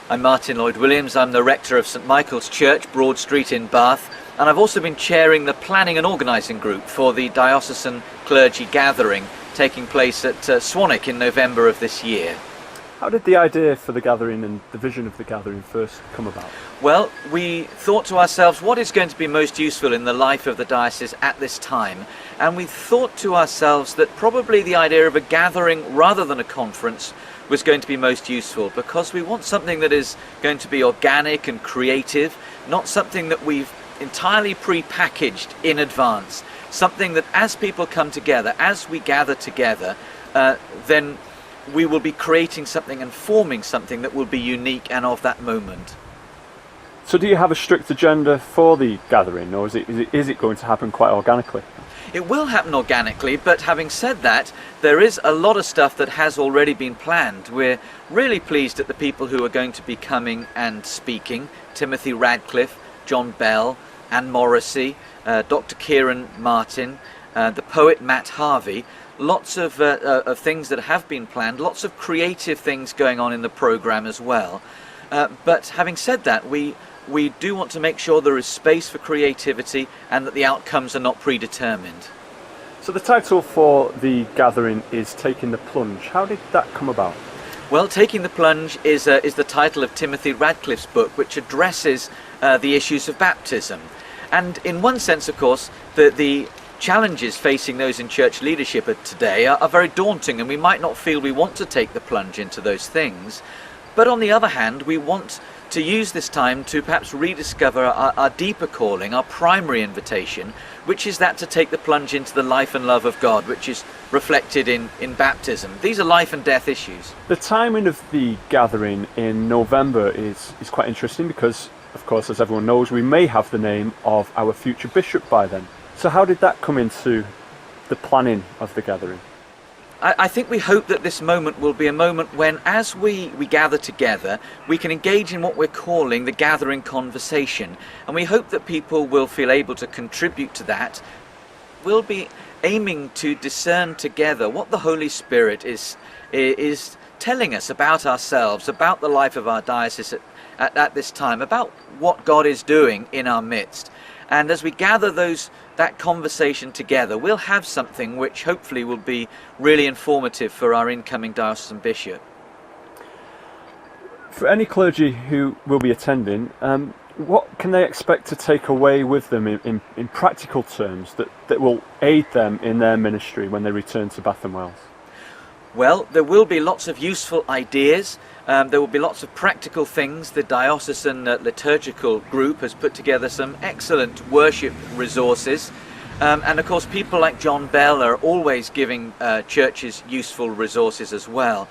I'm Martin Lloyd Williams. I'm the rector of St Michael's Church, Broad Street in Bath, and I've also been chairing the planning and organising group for the Diocesan Clergy Gathering taking place at Swanwick in November of this year. How did the idea for the gathering and the vision of the gathering first come about? Well, we thought to ourselves, what is going to be most useful in the life of the diocese at this time? And we thought to ourselves that probably the idea of a gathering rather than a conference was going to be most useful, because we want something that is going to be organic and creative, not something that we've entirely pre-packaged in advance. Something that as people come together, as we gather together, then we will be creating something and forming something that will be unique and of that moment. So do you have a strict agenda for the gathering, or is it going to happen quite organically? It will happen organically, but having said that, there is a lot of stuff that has already been planned. We're really pleased at the people who are going to be coming and speaking. Timothy Radcliffe, John Bell, Anne Morrissey, Dr. Kieran Martin, the poet Matt Harvey. Lots of things that have been planned, lots of creative things going on in the programme as well. But having said that, we do want to make sure there is space for creativity and that the outcomes are not predetermined. So the title for the gathering is Taking the Plunge. How did that come about? Well, Taking the Plunge is the title of Timothy Radcliffe's book, which addresses the issues of baptism. And in one sense, of course, the challenges facing those in church leadership today are very daunting, and we might not feel we want to take the plunge into those things. But on the other hand, we want to use this time to perhaps rediscover our deeper calling, our primary invitation, which is that to take the plunge into the life and love of God, which is reflected in baptism. These are life and death issues. The timing of the gathering in November is quite interesting because, of course, as everyone knows, we may have the name of our future bishop by then. So how did that come into the planning of the gathering? I think we hope that this moment will be a moment when, as we gather together, we can engage in what we're calling the gathering conversation. And we hope that people will feel able to contribute to that. We'll be aiming to discern together what the Holy Spirit is telling us about ourselves, about the life of our diocese at this time, about what God is doing in our midst. And as we gather that conversation together, we'll have something which hopefully will be really informative for our incoming diocesan bishop. For any clergy who will be attending, what can they expect to take away with them in practical terms that will aid them in their ministry when they return to Bath and Wells? Well, there will be lots of useful ideas. There will be lots of practical things. The diocesan liturgical group has put together some excellent worship resources. And of course, people like John Bell are always giving churches useful resources as well.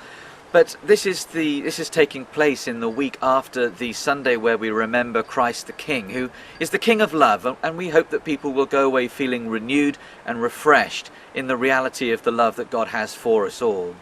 But this is taking place in the week after the Sunday where we remember Christ the King, who is the King of love. And we hope that people will go away feeling renewed and refreshed in the reality of the love that God has for us all.